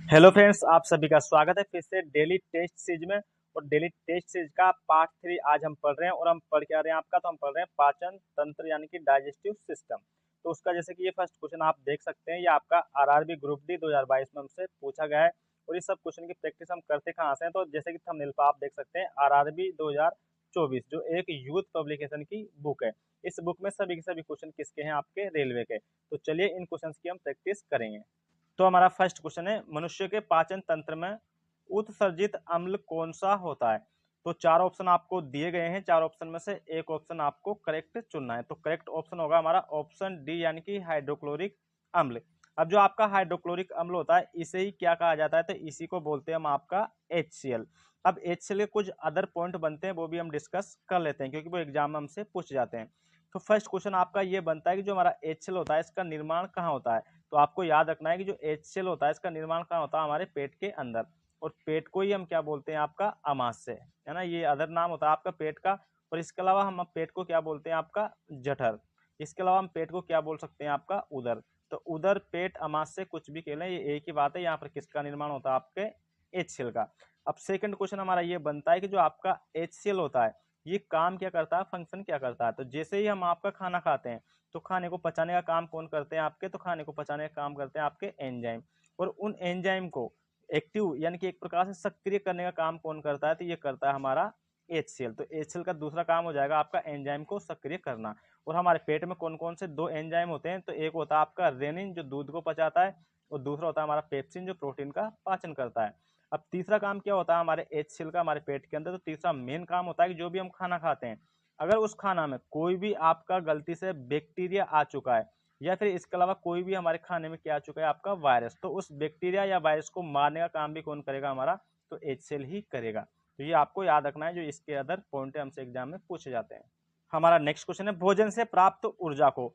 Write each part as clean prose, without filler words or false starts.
Hello friends, आप सभी का स्वागत है फिर से डेली टेस्ट सीरीज में। और डेली टेस्ट सीरीज का पार्ट 3 आज हम पढ़ रहे हैं। और हम पढ़ क्या रहे हैं आपका, तो हम पढ़ रहे हैं पाचन तंत्र यानी कि डाइजेस्टिव सिस्टम। तो उसका जैसे कि ये फर्स्ट क्वेश्चन आप देख सकते हैं, ये आपका आरआरबी ग्रुप डी 2022 में हमसे पूछा गया है। और इस सब क्वेश्चन की प्रैक्टिस हम करते कहाँ से हैं, तो जैसे कि थंबनेल पर आप देख सकते हैं आरआरबी 2024 जो एक यूथ पब्लिकेशन की बुक है। इस बुक में सभी के सभी क्वेश्चन किसके हैं, आपके रेलवे के। तो चलिए इन क्वेश्चन की हम प्रैक्टिस करेंगे। तो हमारा फर्स्ट क्वेश्चन है, मनुष्य के पाचन तंत्र में उत्सर्जित अम्ल कौन सा होता है। तो चार ऑप्शन आपको दिए गए हैं, चार ऑप्शन में से एक ऑप्शन आपको करेक्ट चुनना है। तो करेक्ट ऑप्शन होगा हमारा ऑप्शन डी यानी कि हाइड्रोक्लोरिक अम्ल। अब जो आपका हाइड्रोक्लोरिक अम्ल होता है इसे ही क्या कहा जाता है, तो इसी को बोलते हैं हम आपका HCl। अब HCl के कुछ अदर पॉइंट बनते हैं, वो भी हम डिस्कस कर लेते हैं क्योंकि वो एग्जाम में हमसे पूछ जाते हैं। तो फर्स्ट क्वेश्चन आपका ये बनता है कि जो हमारा HCl होता है इसका निर्माण कहाँ होता है। तो आपको याद रखना है कि जो HCl होता है इसका निर्माण कहाँ होता है, हमारे पेट के अंदर। और पेट को ही हम क्या बोलते हैं, आपका अमाशय, है ना, ये अदर नाम होता है आपका पेट का। और इसके अलावा हम पेट को क्या बोलते हैं, आपका जठर। इसके अलावा हम पेट को क्या बोल सकते हैं, आपका उदर। तो उदर, पेट, अमाशय कुछ भी कह लें, ये एक ही बात है। यहाँ पर किसका निर्माण होता है, आपके HCl का। अब सेकंड क्वेश्चन हमारा ये बनता है कि जो आपका HCl होता है ये काम क्या करता है, फंक्शन क्या करता है। तो जैसे ही हम आपका खाना खाते हैं तो खाने को पचाने का काम कौन करते हैं आपके, तो खाने को पचाने का काम करते हैं आपके एंजाइम। और उन एंजाइम को एक्टिव यानी कि एक प्रकार से सक्रिय करने का काम कौन करता है, तो ये करता है हमारा HCl। तो HCl का दूसरा काम हो जाएगा आपका एंजाइम को सक्रिय करना। और हमारे पेट में कौन कौन से दो एंजाइम होते हैं, तो एक होता है आपका रेनिन जो दूध को पचाता है, और दूसरा होता है हमारा पेप्सिन जो प्रोटीन का पाचन करता है। अब तीसरा काम क्या होता है हमारे HCl का हमारे पेट के अंदर, तो तीसरा मेन काम होता है कि जो भी हम खाना खाते हैं अगर उस खाना में कोई भी आपका गलती से बैक्टीरिया आ चुका है, या फिर इसके अलावा कोई भी हमारे खाने में क्या आ चुका है, आपका वायरस, तो उस बैक्टीरिया या वायरस को मारने का काम भी कौन करेगा, हमारा तो HCl ही करेगा। तो ये आपको याद रखना है, जो इसके अदर पॉइंट हमसे एग्जाम में पूछे जाते हैं। हमारा नेक्स्ट क्वेश्चन है, भोजन से प्राप्त ऊर्जा को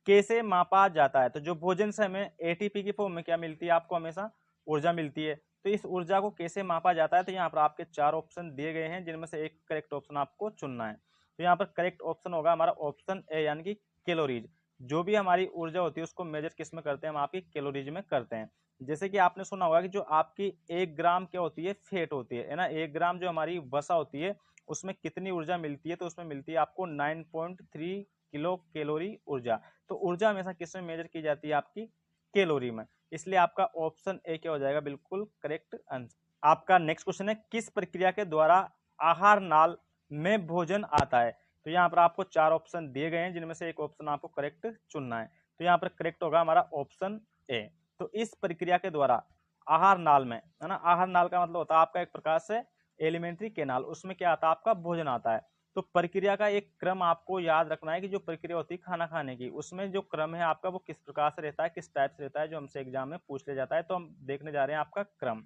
कैसे मापा जाता है। तो जो भोजन से हमें ATP की फॉर्म में क्या मिलती है, आपको हमेशा ऊर्जा मिलती है। तो इस ऊर्जा को कैसे मापा जाता है, तो यहाँ पर आपके चार ऑप्शन दिए गए हैं जिनमें से एक करेक्ट ऑप्शन आपको चुनना है। तो यहाँ पर करेक्ट ऑप्शन होगा हमारा ऑप्शन ए यानी कि कैलोरीज। जो भी हमारी ऊर्जा होती है उसको मेजर किस में करते हैं, हम आपकी कैलोरीज में करते हैं। जैसे कि आपने सुना होगा कि जो आपकी 1 ग्राम क्या होती है, फैट होती है ना, 1 ग्राम जो हमारी वसा होती है उसमें कितनी ऊर्जा मिलती है, तो उसमें मिलती है आपको 9.3 किलो कैलोरी ऊर्जा। तो ऊर्जा हमेशा किस में मेजर की जाती है, आपकी कैलोरी में। इसलिए आपका ऑप्शन ए क्या हो जाएगा, बिल्कुल करेक्ट आंसर। आपका नेक्स्ट क्वेश्चन है, किस प्रक्रिया के द्वारा आहार नाल में भोजन आता है। तो यहाँ पर आपको चार ऑप्शन दिए गए हैं जिनमें से एक ऑप्शन आपको करेक्ट चुनना है। तो यहाँ पर करेक्ट होगा हमारा ऑप्शन ए। तो इस प्रक्रिया के द्वारा आहार नाल में, है ना, आहार नाल का मतलब होता है आपका एक प्रकार से एलिमेंट्री केनाल, उसमें क्या आता है, आपका भोजन आता है। तो प्रक्रिया का एक क्रम आपको याद रखना है कि जो प्रक्रिया होती है खाना खाने की, उसमें जो क्रम है आपका वो किस प्रकार से रहता है, किस टाइप से रहता है, जो हमसे एग्जाम में पूछ लिया जाता है। तो हम देखने जा रहे हैं आपका क्रम।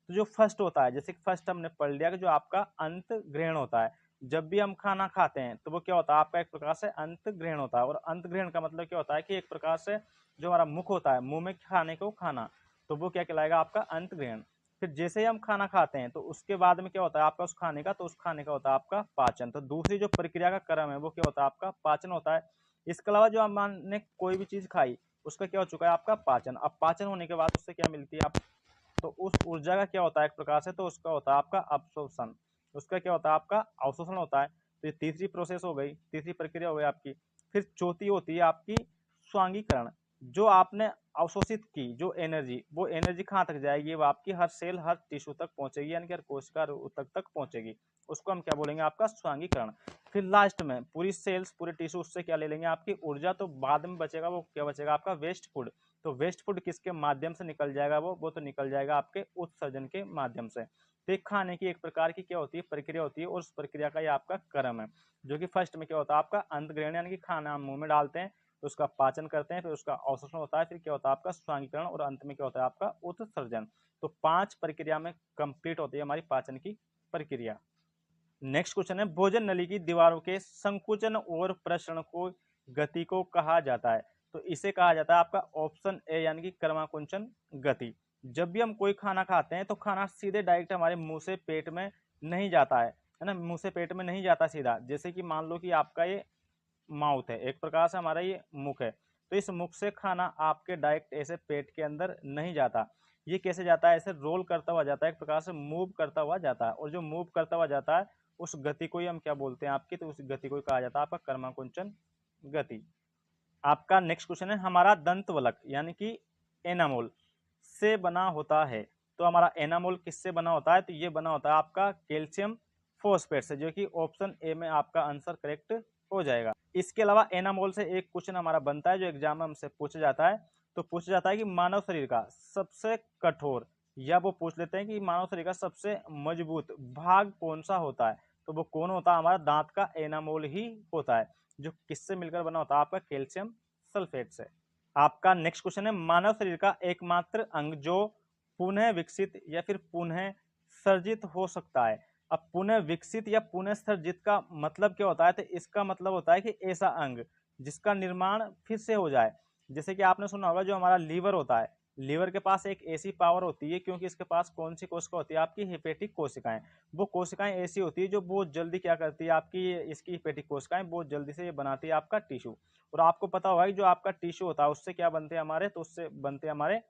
तो जो फर्स्ट होता है, जैसे कि फर्स्ट हमने पढ़ लिया कि जो आपका अंत ग्रहण होता है। जब भी हम खाना खाते हैं तो वो क्या होता है, आपका एक प्रकार से अंत ग्रहण होता है। और अंत ग्रहण का मतलब क्या होता है कि एक प्रकार से जो हमारा मुख होता है, मुंह में खाने को खाना, तो वो क्या कहलाएगा, आपका अंत ग्रहण। फिर जैसे ही हम खाना खाते हैं तो उसके बाद में क्या होता है आपका उस खाने का, तो उस खाने का होता है आपका पाचन। तो दूसरी जो प्रक्रिया का क्रम है वो क्या होता है, आपका पाचन होता है। इसके अलावा जो हमने कोई भी चीज खाई उसका क्या हो चुका है, आपका पाचन। अब पाचन होने के बाद उससे क्या मिलती है, आप तो उस ऊर्जा का क्या होता है एक प्रकार से, तो उसका होता है आपका अवशोषण। उसका क्या होता है, आपका अवशोषण होता है। तो ये तीसरी प्रोसेस हो गई, तीसरी प्रक्रिया हो गई आपकी। फिर चौथी होती है आपकी स्वांगीकरण। जो आपने अवशोषित की जो एनर्जी, वो एनर्जी कहाँ तक जाएगी, वो आपकी हर सेल हर टिश्यू तक पहुंचेगी, यानी कि हर कोशिका तक पहुंचेगी। उसको हम क्या बोलेंगे, आपका स्वांगीकरण। फिर लास्ट में पूरी सेल्स पूरे टिश्यू उससे क्या ले लेंगे, आपकी ऊर्जा। तो बाद में बचेगा वो क्या बचेगा, आपका वेस्ट फूड। तो वेस्ट फूड किसके माध्यम से निकल जाएगा, वो तो निकल जाएगा आपके उत्सर्जन के माध्यम से। तो एक खाने की एक प्रकार की क्या होती है, प्रक्रिया होती है, और उस प्रक्रिया का ये आपका क्रम है। जो कि फर्स्ट में क्या होता है, आपका अंत ग्रहण, यानी कि खाना हम मुंह में डालते हैं तो उसका पाचन करते हैं, फिर उसका अवशोषण होता है, फिर क्या होता है आपका स्वांगीकरण, और अंत में क्या होता है आपका उत्सर्जन। तो 5 प्रक्रिया में कंप्लीट होती है हमारी पाचन की प्रक्रिया। नेक्स्ट क्वेश्चन है, भोजन नली की दीवारों के संकुचन और प्रसरण को गति को कहा जाता है। तो इसे कहा जाता है आपका ऑप्शन ए यानी कि क्रमाकुंचन गति। जब भी हम कोई खाना खाते हैं तो खाना सीधे डायरेक्ट हमारे मुंह से पेट में नहीं जाता है ना, मुंह से पेट में नहीं जाता सीधा। जैसे कि मान लो कि आपका ये माउथ है, एक प्रकार से हमारा ये मुख है, तो इस मुख से खाना आपके डायरेक्ट ऐसे पेट के अंदर नहीं जाता। ये कैसे जाता है, ऐसे रोल करता हुआ जाता है, एक प्रकार से मूव करता हुआ जाता है, और जो मूव करता हुआ जाता है उस गति को ही हम क्या बोलते हैं आपकी, तो उस गति को ही कहा जाता है आपका कर्माकुंचन गति। आपका नेक्स्ट क्वेश्चन है, हमारा दंत वलक यानी कि एनामोल से बना होता है। तो हमारा एनामोल किससे बना होता है, तो ये बना होता है आपका कैल्शियम फॉस्फेट से, जो कि ऑप्शन ए में आपका आंसर करेक्ट हो जाएगा। इसके अलावा एनामोल से एक क्वेश्चन हमारा बनता है जो एग्जाम में हमसे पूछा जाता है, तो पूछा जाता है कि मानव शरीर का सबसे कठोर, या वो पूछ लेते हैं कि मानव शरीर का सबसे मजबूत भाग कौन सा होता है, तो वो कौन होता है, हमारा दांत का एनामोल ही होता है, जो किससे मिलकर बना होता है आपका कैल्शियम सल्फेट से। आपका नेक्स्ट क्वेश्चन है, मानव शरीर का एकमात्र अंग जो पुनः विकसित या फिर पुनः सर्जित हो सकता है। अब पुनः विकसित या पुनः सर्जित का मतलब क्या होता है, तो इसका मतलब होता है कि ऐसा अंग जिसका निर्माण फिर से हो जाए। जैसे कि आपने सुना होगा जो हमारा लीवर होता है, लीवर के पास एक ऐसी पावर होती है, क्योंकि इसके पास कौन सी कोशिका होती है आपकी, हेपेटिक कोशिकाएं। वो कोशिकाएं ऐसी होती है जो बहुत जल्दी क्या करती है आपकी, इसकी हेपेटिक कोशिकाएं बहुत जल्दी से ये बनाती है आपका टिश्यू। और आपको पता होगा कि जो आपका टिश्यू होता है उससे क्या बनते हैं हमारे, तो उससे बनते हैं हमारे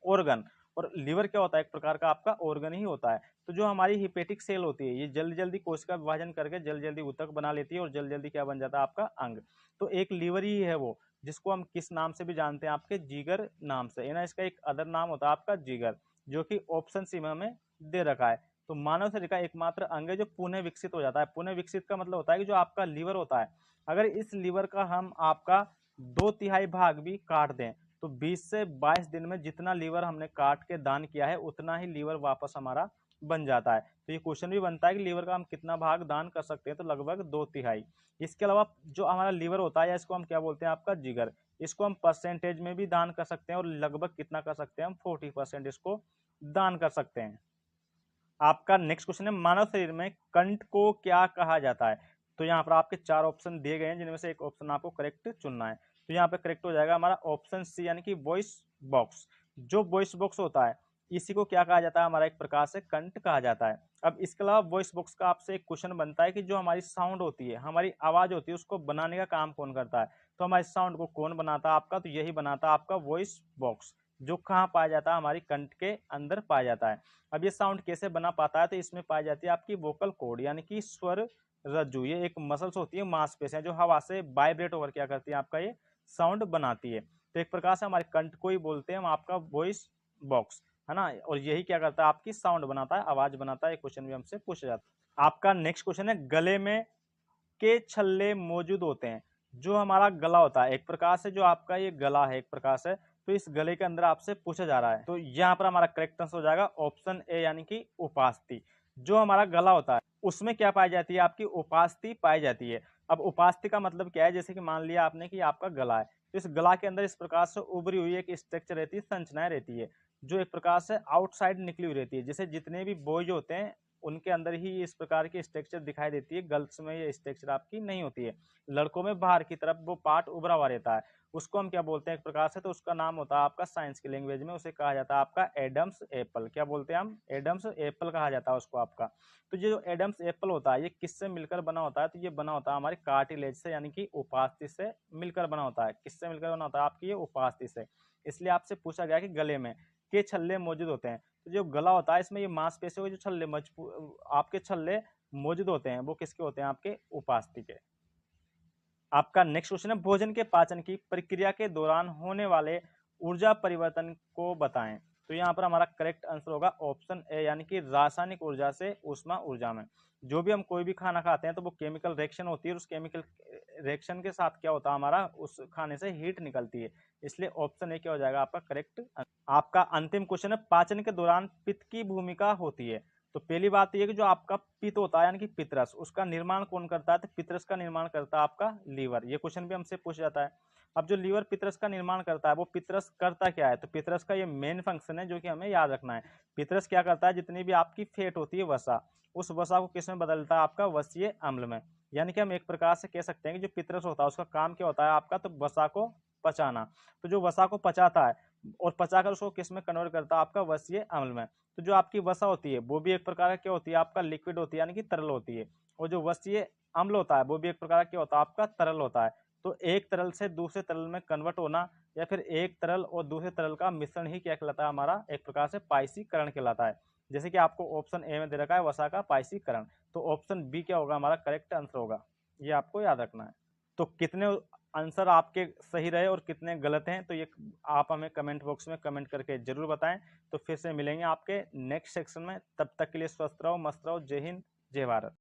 ऑर्गन। और लीवर क्या होता है, एक प्रकार का आपका ऑर्गन ही होता है। तो जो हमारी हिपेटिक सेल होती है ये जल्दी जल्दी कोशिका विभाजन करके जल्दी जल्दी ऊतक बना लेती है, और जल्दी जल्दी क्या बन जाता है आपका अंग। तो एक लीवर ही है वो, जिसको हम किस नाम से भी जानते हैं, आपके जिगर नाम से है ना। इसका एक अदर नाम होता है आपका जिगर, जो कि ऑप्शन सी में हमें दे रखा है। तो मानव शरीर का एकमात्र अंग है जो पुनः विकसित हो जाता है। पुनः विकसित का मतलब होता है कि जो आपका लीवर होता है, अगर इस लीवर का हम आपका 2/3 भाग भी काट दें, तो 20 से 22 दिन में जितना लीवर हमने काट के दान किया है उतना ही लीवर वापस हमारा बन जाता है। तो ये क्वेश्चन भी बनता है कि लीवर का हम कितना भाग दान कर सकते हैं, तो लगभग 2/3। इसके अलावा जो हमारा लीवर होता है, या इसको हम क्या बोलते हैं आपका जिगर, इसको हम परसेंटेज में भी दान कर सकते हैं, और लगभग कितना कर सकते हैं हम 40% इसको दान कर सकते हैं। आपका नेक्स्ट क्वेश्चन है, मानव शरीर में कंठ को क्या कहा जाता है। तो यहाँ पर आपके 4 ऑप्शन दिए गए हैं, जिनमें से एक ऑप्शन आपको करेक्ट चुनना है। तो यहाँ पे करेक्ट हो जाएगा हमारा ऑप्शन सी, यानी कि वॉइस बॉक्स। जो वॉइस बॉक्स होता है इसी को क्या कहा जाता है, हमारा एक प्रकार से कंठ कहा जाता है। अब इसके अलावा वॉइस बॉक्स का आपसे एक क्वेश्चन बनता है कि जो हमारी साउंड होती है, हमारी आवाज होती है, उसको बनाने का काम कौन करता है। तो हमारी साउंड को कौन बनाता है आपका, तो यही बनाता है आपका वॉइस बॉक्स, जो कहाँ पाया जाता है, हमारी कंठ के अंदर पाया जाता है। अब ये साउंड कैसे बना पाता है, तो इसमें पाई जाती है आपकी वोकल कॉर्ड, यानी कि स्वर रज्जु। ये एक मसल्स होती है, मांसपेशियां, जो हवा से वाइब्रेट होकर क्या करती है आपका ये साउंड बनाती है। तो एक प्रकार से हमारे कंठ को ही बोलते हैं हम आपका वॉइस बॉक्स, है ना। और यही क्या करता है, आपकी साउंड बनाता है, आवाज बनाता है। क्वेश्चन भी हमसे पूछा जाता है। आपका नेक्स्ट क्वेश्चन है, गले में के छल्ले मौजूद होते हैं। जो हमारा गला होता है, एक प्रकार से जो आपका ये गला है एक प्रकार से, तो इस गले के अंदर आपसे पूछा जा रहा है, तो यहाँ पर हमारा करेक्ट आंसर हो जाएगा ऑप्शन ए, यानी कि उपास्थि। जो हमारा गला होता है उसमें क्या पाई जाती है, आपकी उपास्थि पाई जाती है। अब उपास्थि का मतलब क्या है, जैसे कि मान लिया आपने कि आपका गला है, तो इस गला के अंदर इस प्रकार से उभरी हुई एक स्ट्रक्चर रहती है, संरचनाएं रहती है, जो एक प्रकार से आउटसाइड निकली हुई रहती है। जैसे जितने भी बॉयज होते हैं उनके अंदर ही इस प्रकार की स्ट्रक्चर दिखाई देती है, गर्ल्स में ये स्ट्रक्चर आपकी नहीं होती है। लड़कों में बाहर की तरफ वो पार्ट उभरा हुआ रहता है, उसको हम क्या बोलते हैं एक प्रकार से, तो उसका नाम होता है आपका साइंस की लैंग्वेज में उसे कहा जाता है आपका एडम्स एप्पल। क्या बोलते हैं हम, एडम्स एप्पल कहा जाता है उसको आपका। तो ये जो एडम्स एप्पल होता है ये किससे मिलकर बना होता है, तो ये बना होता है हमारे कार्टिलेज से, यानी कि उपास्थि से मिलकर बना होता है। किससे मिलकर बना होता है, आपकी ये उपास्थि से। इसलिए आपसे पूछा गया कि गले में के छल्ले मौजूद होते हैं। तो जो गला होता है इसमें ये मांसपेशियों के जो छल्ले आपके छल्ले मौजूद होते हैं, वो किसके होते हैं, आपके उपास्थि के। आपका नेक्स्ट क्वेश्चन है, भोजन के पाचन की प्रक्रिया के दौरान होने वाले ऊर्जा परिवर्तन को बताएं। तो यहाँ पर हमारा करेक्ट आंसर होगा ऑप्शन ए, यानी कि रासायनिक ऊर्जा से ऊष्मा ऊर्जा में। जो भी हम कोई भी खाना खाते हैं तो वो केमिकल रिएक्शन होती है, और उस केमिकल रिएक्शन के साथ क्या होता है, हमारा उस खाने से हीट निकलती है। इसलिए ऑप्शन ए क्या हो जाएगा आपका करेक्ट। आपका अंतिम क्वेश्चन है, पाचन के दौरान पित्त की भूमिका होती है। तो पहली बात यह कि जो आपका पित्त होता है, यानी कि पितरस, उसका निर्माण कौन करता है, तो पितरस का निर्माण करता है आपका लीवर। ये क्वेश्चन भी हमसे पूछा जाता है। अब जो लीवर पितरस का निर्माण करता है, वो पितरस करता क्या है, तो पितरस का ये मेन फंक्शन है जो कि हमें याद रखना है। पितरस क्या करता है, जितनी भी आपकी फैट होती है वसा, उस वसा को किस में बदलता है, आपका वसीय अम्ल में। यानी कि हम एक प्रकार से कह सकते हैं कि जो पितरस होता है उसका काम क्या होता है आपका, तो वसा को पचाना। तो जो वसा को पचाता है और पचाकर उसको किस में कन्वर्ट करता है, आपका वसीय अम्ल में। तो जो आपकी वसा होती है वो भी एक प्रकार का क्या होती है, आपका लिक्विड होती है, यानी कि तरल होती है। और जो वसीय अम्ल होता है वो भी एक प्रकार का क्या होता है, आपका तरल होता है। तो एक तरल से दूसरे तरल में कन्वर्ट होना या फिर एक तरल और दूसरे तरल का मिश्रण ही क्या कहलाता है, हमारा एक प्रकार से पाइसीकरण कहलाता है। जैसे कि आपको ऑप्शन ए में दे रखा है वसा का पाइसीकरण, तो ऑप्शन बी क्या होगा, हमारा करेक्ट आंसर होगा। ये आपको याद रखना है। तो कितने आंसर आपके सही रहे और कितने गलत हैं, तो ये आप हमें कमेंट बॉक्स में कमेंट करके जरूर बताएं। तो फिर से मिलेंगे आपके नेक्स्ट सेक्शन में, तब तक के लिए स्वस्थ रहो, मस्त रहो। जय हिंद, जय भारत।